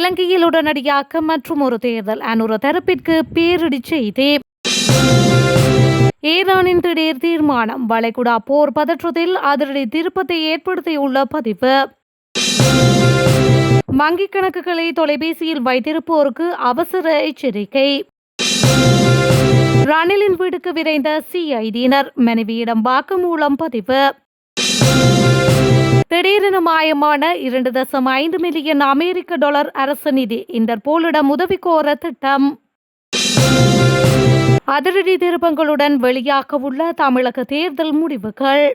இலங்கையில் உடனடியாக மற்றும் ஒரு தேர்தல் அனுர தரப்பிற்கு பேரிடி செய்தி. ஈரானின் திடீர் தீர்மானம் வளைகுடா போர் பதற்றத்தில் அதிரடி திருப்பத்தை ஏற்படுத்தியுள்ள பதிவு. வங்கிக் கணக்குகளை தொலைபேசியில் வைத்திருப்போருக்கு அவசர எச்சரிக்கை. ரணிலின் வீட்டுக்கு விரைந்த சிஐடியினர் மனைவியிடம் வாக்குமூலம் பதிவு. திடீரென மாயமான 2.5 மில்லியன் அமெரிக்க டாலர் அரசு நிதி இன்டர்போலிடம் உதவி கோர திட்டம். அதிரடி திருப்பங்களுடன் வெளியாக உள்ள தமிழக தேர்தல் முடிவுகள்.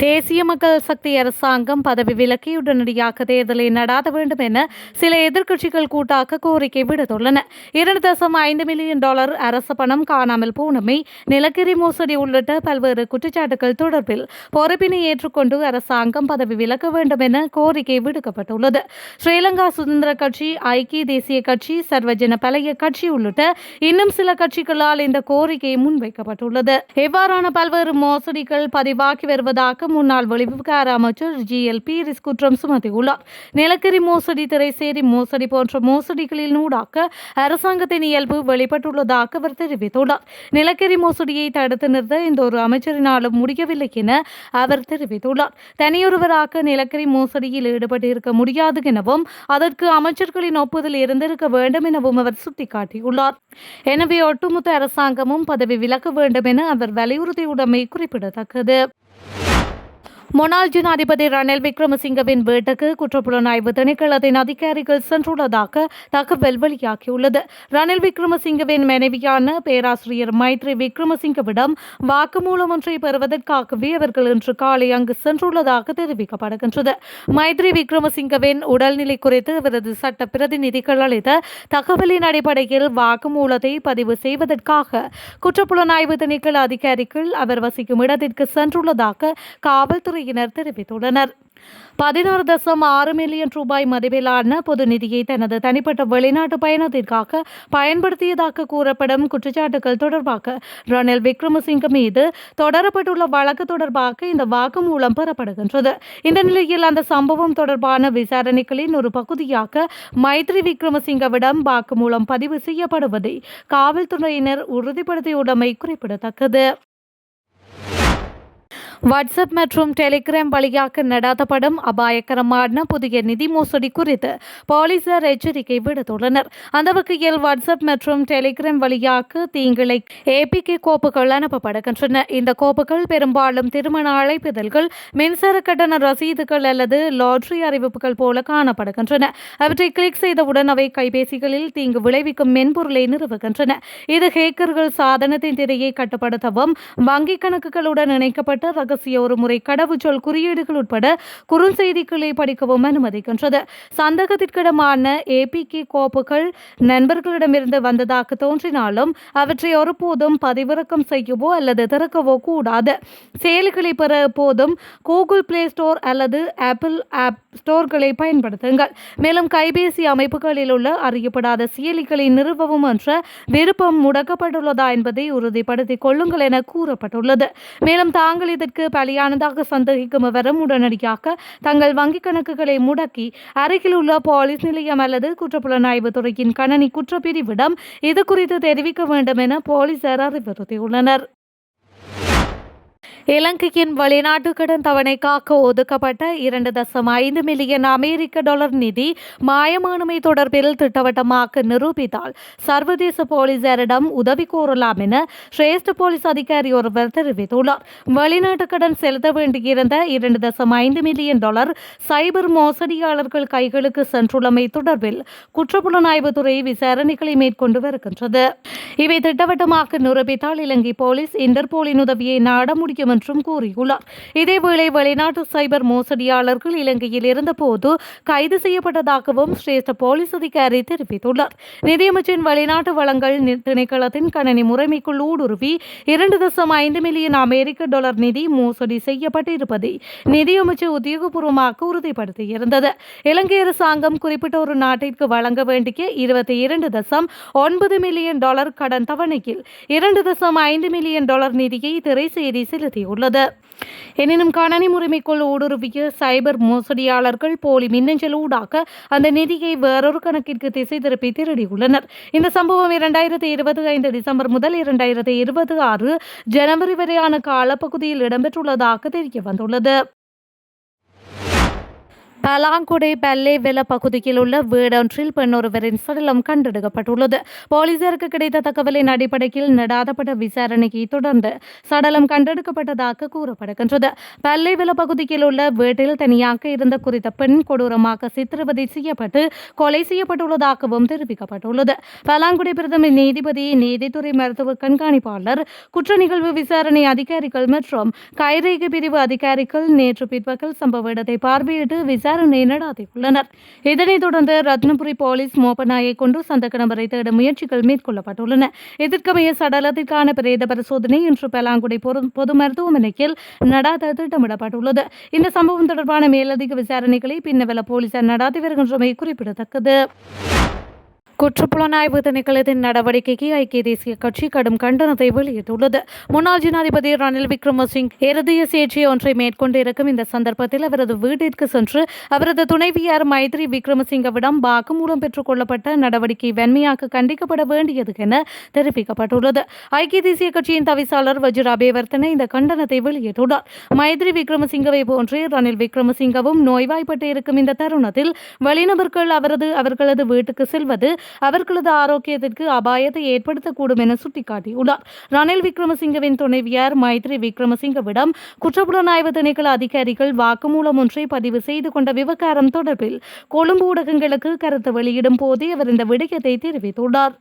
தேசிய மக்கள் சக்தி அரசாங்கம் பதவி விலக்கி உடனடியாக தேர்தலை நடாத்த வேண்டும் என சில எதிர்க்கட்சிகள் கூட்டாக கோரிக்கை விடுத்துள்ளன. 2.5 மில்லியன் டாலர் அரசு பணம் காணாமல் போனமை, நிலக்கரி மோசடி உள்ளிட்ட பல்வேறு குற்றச்சாட்டுகள் தொடர்பில் பொறுப்பினை ஏற்றுக்கொண்டு அரசாங்கம் பதவி விலக்க வேண்டும் என கோரிக்கை விடுக்கப்பட்டுள்ளது. ஸ்ரீலங்கா சுதந்திர கட்சி, ஐக்கிய தேசிய கட்சி, சர்வஜன பலய கட்சி உள்ளிட்ட இன்னும் சில கட்சிகளால் இந்த கோரிக்கை முன்வைக்கப்பட்டுள்ளது. இவ்வாறான பல்வேறு மோசடிகள் பதிவாகி வருவதாக முன்னாள் வெளிவிவகார அமைச்சர் GL பீரிஸ் குற்றம் சுமத்தியுள்ளார். நிலக்கரி மோசடி, திரைசேரி மோசடி போன்ற மோசடிகளில் ஊடாக அரசாங்கத்தின் இயல்பு வெளிப்பட்டுள்ளதாக அவர் தெரிவித்துள்ளார். நிலக்கரி மோசடியை தடுத்து நிறுத்த இந்த ஒரு அமைச்சரினாலும் முடியவில்லை என அவர் தெரிவித்துள்ளார். தனியொருவராக நிலக்கரி மோசடியில் ஈடுபட்டிருக்க முடியாது எனவும் அதற்கு அமைச்சர்களின் ஒப்புதல் இருந்திருக்க வேண்டும் எனவும் அவர் சுட்டிக்காட்டியுள்ளார். எனவே ஒட்டுமொத்த அரசாங்கமும் பதவி விலக வேண்டும் என அவர் வலியுறுத்தியுள்ளமை குறிப்பிடத்தக்கது. முன்னாள் ஜனாதிபதி ரணில் விக்ரமசிங்கவின் வீட்டுக்கு குற்றப்புலனாய்வு திணைக்களத்தின் அதிகாரிகள் சென்றுள்ளதாக தகவல் வெளியாகியுள்ளது. ரணில் விக்ரமசிங்கவின் மனைவியான பேராசிரியர் மைத்ரி விக்ரமசிங்கவிடம் வாக்குமூலம் ஒன்றை பெறுவதற்காகவே அவர்கள் இன்று காலை அங்கு சென்றுள்ளதாக தெரிவிக்கப்படுகின்றது. மைத்ரி விக்ரமசிங்கவின் உடல்நிலை குறித்து அவரது சட்ட பிரதிநிதிகள் அளித்த தகவலின் அடிப்படையில் வாக்குமூலத்தை பதிவு செய்வதற்காக குற்றப்புலனாய்வு திணைக்கள அதிகாரிகள் அவர் வசிக்கும் இடத்திற்கு சென்றுள்ளதாக காவல்துறை தெரிவித்துள்ளனர். 16.6 மில்லியன் ரூபாய் மதிப்பிலான பொது நிதியை தனது தனிப்பட்ட வெளிநாட்டு பயணத்திற்காக பயன்படுத்தியதாக கூறப்படும் குற்றச்சாட்டுகள் தொடர்பாக ரணில் விக்ரமசிங்க மீது தொடரப்பட்டுள்ள வழக்கு தொடர்பாக இந்த வாக்குமூலம் பெறப்படுகின்றது. இந்த நிலையில் அந்த சம்பவம் தொடர்பான விசாரணைகளின் ஒரு பகுதியாக மைத்ரி விக்ரமசிங்கவிடம் வாக்குமூலம் பதிவு செய்யப்படுவதை காவல்துறையினர் உறுதிப்படுத்தியுள்ளமை குறிப்பிடத்தக்கது. வாட்ஸ்அப் மற்றும் டெலிகிராம் வழியாக நடாத்தப்படும் அபாயகரமான புதிய நிதி மோசடி குறித்து போலீசார் எச்சரிக்கை விடுத்துள்ளனர். அந்த வகையில் வாட்ஸ்அப் மற்றும் டெலிகிராம் வழியாக தீங்கிழை APK கோப்புகள் அனுப்பப்படுகின்றன. இந்த கோப்புகள் பெரும்பாலும் திருமண அழைப்பிதழ்கள், மின்சார கட்டண ரசீதுகள் அல்லது லாட்டரி அறிவிப்புகள் போல காணப்படுகின்றன. அவற்றை கிளிக் செய்தவுடன் அவை கைபேசிகளில் தீங்கு விளைவிக்கும் மென்பொருளை நிறுவுகின்றன. இது ஹேக்கர்கள் சாதனத்தின் திரையை கட்டுப்படுத்தவும், வங்கிக் கணக்குகளுடன் இணைக்கப்பட்ட ரகசிய ஒரு முறை கடவுச்சொல் குறியீடுகள் உட்பட குறுஞ்செய்திகளை படிக்கவும் அனுமதிக்கின்றது. சந்தேகத்திற்கிடமான APK கோப்புகள் நண்பர்களிடமிருந்து வந்ததாக தோன்றினாலும் அவற்றை ஒருபோதும் பதிவிறக்கம் செய்யவோ அல்லது திறக்கவோ கூடாது. செயலிகளை பெற போதும் கூகுள் பிளே ஸ்டோர் அல்லது ஆப்பிள் ஆப் ஸ்டோர்களை பயன்படுத்துங்கள். மேலும் கைபேசி அமைப்புகளில் உள்ள அறியப்படாத செயலிகளை நிறுவவும் என்ற விருப்பம் முடக்கப்பட்டுள்ளதா என்பதை உறுதிப்படுத்திக் கொள்ளுங்கள் என கூறப்பட்டுள்ளது. மேலும் தாங்கள் இதற்கு பலியானதாக சந்தேகிக்கும் எவரும் உடனடியாக தங்கள் வங்கிக் கணக்குகளை முடக்கி அருகில் உள்ள போலீஸ் நிலையம் அல்லது குற்றப்புலனாய்வு துறையின் கணனி குற்றப்பிரிவிடம் இது குறித்து தெரிவிக்க வேண்டும் என போலீசார் அறிவுறுத்தியுள்ளனர். இலங்கையின் வெளிநாட்டு கடன் தவணைக்காக ஒதுக்கப்பட்ட 2.5 மில்லியன் அமெரிக்க டாலர் நிதி மாயமானமை தொடர்பில் திட்டவட்டமாக நிரூபித்தால் சர்வதேச போலீசாரிடம் உதவி கோரலாம் என சிரேஷ்ட போலீஸ் அதிகாரி ஒருவர் தெரிவித்துள்ளார். வெளிநாட்டு கடன் செலுத்த வேண்டியிருந்த 2.5 மில்லியன் டாலர் சைபர் மோசடியாளர்கள் கைகளுக்கு சென்றுள்ளமை தொடர்பில் குற்றப்புலனாய்வுத்துறை விசாரணைகளை மேற்கொண்டு வருகின்றது. இவை திட்டவட்டமாக நிரூபித்தால் இலங்கை போலீஸ் இன்டர்போலின் உதவியை நாட முடியும் என்றும் கூறியுள்ளார். இதேவேளை வெளிநாட்டு சைபர் மோசடியாளர்கள் இலங்கையில் இருந்தபோது கைது செய்யப்பட்டதாகவும் சிரேஷ்ட போலீஸ் அதிகாரி தெரிவித்துள்ளார். நிதியமைச்சின் வெளிநாட்டு வளங்கள் திணைக்களத்தின் கணனி முறைமைக்குள் ஊடுருவி 2.5 மில்லியன் அமெரிக்க டாலர் நிதி மோசடி செய்யப்பட்டிருப்பதை நிதியமைச்சு உத்தியோகபூர்வமாக உறுதிப்படுத்தியிருந்தது. இலங்கை அரசாங்கம் குறிப்பிட்ட ஒரு நாட்டிற்கு வழங்க வேண்டிய 22.9 மில்லியன் டாலர் கடன் தவணையில் 2.5 மில்லியன் டாலர் நிதியை திரைசேரி செலுத்தியுள்ளது. எனினும் கணனி முறைமைக்குள் ஊடுருவிய சைபர் மோசடியாளர்கள் போலி மின்னஞ்சல் ஊடாக அந்த நிதியை வேறொரு கணக்கிற்கு திசை திருப்பி திருடியுள்ளனர். இந்த சம்பவம் 2025 டிசம்பர் முதல் 2026 ஜனவரி வரையான காலப்பகுதியில் இடம்பெற்றுள்ளதாக தெரிய வந்துள்ளது. பலாங்குடை பல்லேவெல பகுதியில் உள்ள வீடொன்றில் பெண்ணொருவரின் சடலம் கண்டெடுக்கப்பட்டுள்ளது. போலீசாருக்கு கிடைத்த தகவலின் அடிப்படையில் நடாத்தப்பட்ட விசாரணையை தொடர்ந்து சடலம் கண்டெடுக்கப்பட்டதாக கூறப்படுகின்றது. பல்லேவெல பகுதியில் உள்ள வீட்டில் தனியாக இருந்த குறித்த பெண் கொடூரமாக சித்திரவதை செய்யப்பட்டு கொலை செய்யப்பட்டுள்ளதாகவும் தெரிவிக்கப்பட்டுள்ளது. பலாங்குடை பிரதம நீதிபதி, நீதித்துறை மருத்துவ கண்காணிப்பாளர், குற்ற நிகழ்வு விசாரணை அதிகாரிகள் மற்றும் கைரேகை பிரிவு அதிகாரிகள் நேற்று பிற்பகல் சம்பவ இடத்தை பார்வையிட்டு விசாரணை நடாத்தியுள்ளனர். இதனைத் தொடர்ந்து ரத்னபுரி போலீஸ் மோப்பநாயை கொண்டு சந்தேக நபரை தேட முயற்சிகள் மேற்கொள்ளப்பட்டுள்ளன. இதற்கமைய சடலத்திற்கான பிரேத பரிசோதனை இன்று பலாங்குடை பொது மருத்துவமனையில் நடாத்த திட்டமிடப்பட்டுள்ளது. இந்த சம்பவம் தொடர்பான மேலதிக விசாரணைகளை பின்னவெல போலீசார் நடாத்தி வருகின்றமை குறிப்பிடத்தக்கது. குற்றப்புலனாய்வு திணைக்களத்தின் நடவடிக்கைக்கு ஐக்கிய தேசிய கட்சி கடும் கண்டனத்தை வெளியிட்டுள்ளது. முன்னாள் ஜனாதிபதி ரணில் விக்ரமசிங்க இருதய சிகிச்சை ஒன்றை மேற்கொண்டிருக்கும் இந்த சந்தர்ப்பத்தில் அவரது வீட்டிற்கு சென்று அவரது துணைவியார் மைத்ரி விக்ரமசிங்கவிடம் வாக்குமூலம் பெற்றுக் கொள்ளப்பட்ட நடவடிக்கை வன்மையாக கண்டிக்கப்பட வேண்டியது என தெரிவிக்கப்பட்டுள்ளது. ஐக்கிய தேசிய கட்சியின் தவிசாளர் வஜிர அபேவர்த்தன இந்த கண்டனத்தை வெளியிட்டுள்ளார். மைத்ரி விக்ரமசிங்கவை போன்றே ரணில் விக்ரமசிங்கவும் நோய்வாய்ப்பட்டு இருக்கும் இந்த தருணத்தில் வெளிநபர்கள் அவர்களது வீட்டுக்கு செல்வது அவர்களது ஆரோக்கியத்திற்கு அபாயத்தை ஏற்படுத்தக்கூடும் என சுட்டிக்காட்டியுள்ளார். ரணில் விக்ரமசிங்கவின் துணைவியார் மைத்ரி விக்ரமசிங்கவிடம் குற்றப்புலனாய்வு திணைக்கள அதிகாரிகள் வாக்குமூலம் ஒன்றை பதிவு செய்து கொண்ட விவகாரம் தொடர்பில் கொழும்பு ஊடகங்களுக்கு கருத்து வெளியிடும் போதே அவர் இந்த விடயத்தை தெரிவித்துள்ளார்.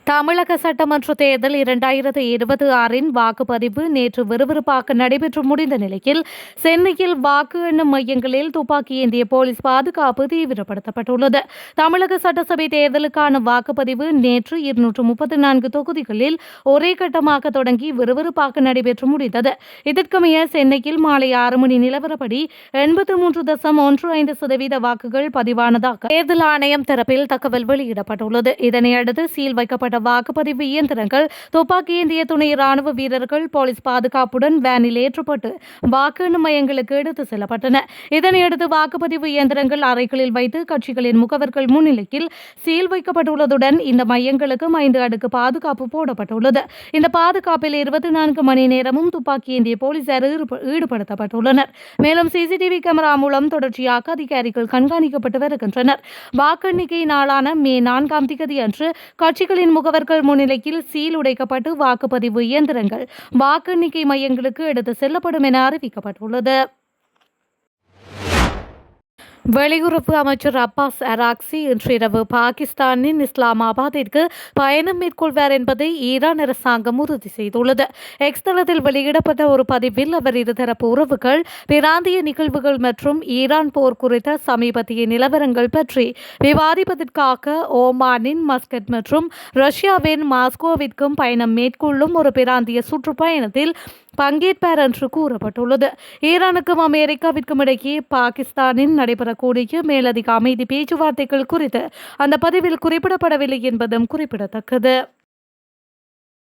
தமிழக சட்டமன்ற தேர்தல் 2026 வாக்குப்பதிவு நேற்று விறுவிறுப்பாக நடைபெற்று முடிந்த நிலையில் சென்னையில் வாக்கு எண்ணும் மையங்களில் துப்பாக்கி ஏந்திய போலீஸ் பாதுகாப்பு தீவிரப்படுத்தப்பட்டுள்ளது. தமிழக சட்டசபை தேர்தலுக்கான வாக்குப்பதிவு நேற்று 234 தொகுதிகளில் ஒரே கட்டமாக தொடங்கி விறுவிறுப்பாக நடைபெற்று முடிந்தது. இதற்கமைய சென்னையில் மாலை 6 மணி நிலவரப்படி 83.15% வாக்குகள் பதிவானதாக தேர்தல் ஆணையம் தரப்பில் தகவல் வெளியிடப்பட்டுள்ளது. இதனையடுத்து சீல் வைக்கப்பட்ட வாக்குப்பதிவு இயந்திரங்கள், துப்பாக்கி ஏந்திய துணை ராணுவ வீரர்கள் போலீஸ் பாதுகாப்புடன் வேனில் ஏற்றப்பட்டு வாக்கு எண்ணும் மையங்களுக்கு எடுத்து செல்லப்பட்டன. இதனையடுத்து வாக்குப்பதிவு இயந்திரங்கள் அறைகளில் வைத்து கட்சிகளின் முகவர்கள் முன்னிலையில் சீல் வைக்கப்பட்டுள்ளதுடன் இந்த மையங்களுக்கு 5 அடுக்கு பாதுகாப்பு போடப்பட்டுள்ளது. இந்த பாதுகாப்பில் 24 மணி நேரமும் துப்பாக்கி ஏந்திய போலீசார் ஈடுபடுத்தப்பட்டுள்ளனர். மேலும் சிசிடிவி கேமரா மூலம் தொடர்ச்சியாக அதிகாரிகள் கண்காணிக்கப்பட்டு வருகின்றனர். வாக்கெண்ணிக்கை நாளான மே 4ஆம் தேதி அன்று கட்சிகளின் முகவர்கள் முன்னிலையில் சீல் உடைக்கப்பட்டு வாக்குப்பதிவு இயந்திரங்கள் வாக்கு எண்ணிக்கை மையங்களுக்கு எடுத்து செல்லப்படும் என அறிவிக்கப்பட்டுள்ளது. வெளியுறவு அமைச்சர் அப்பாஸ் அராக்சி இன்று இரவு பாகிஸ்தானின் இஸ்லாமாபாத்திற்கு பயணம் மேற்கொள்வார் என்பதை ஈரான் அரசாங்கம் உறுதி செய்துள்ளது. எக்ஸ் தளத்தில் வெளியிடப்பட்ட ஒரு பதிவில் அவர் இருதரப்பு உறவுகள், பிராந்திய நிகழ்வுகள் மற்றும் ஈரான் போர் குறித்த சமீபத்திய நிலவரங்கள் பற்றி விவாதிப்பதற்காக ஓமானின் மஸ்கட் மற்றும் ரஷ்யாவின் மாஸ்கோவிற்கும் பயணம் மேற்கொள்ளும் ஒரு பிராந்திய சுற்றுப்பயணத்தில் பங்கேற்பார் என்று கூறப்பட்டுள்ளது. ஈரானுக்கும் அமெரிக்காவிற்கும் இடையே பாகிஸ்தானில் நடைபெறக்கூடிய மேலதிக அமைதி பேச்சுவார்த்தைகள் குறித்து அந்த பதிவில் குறிப்பிடப்படவில்லை என்பதும் குறிப்பிடத்தக்கது.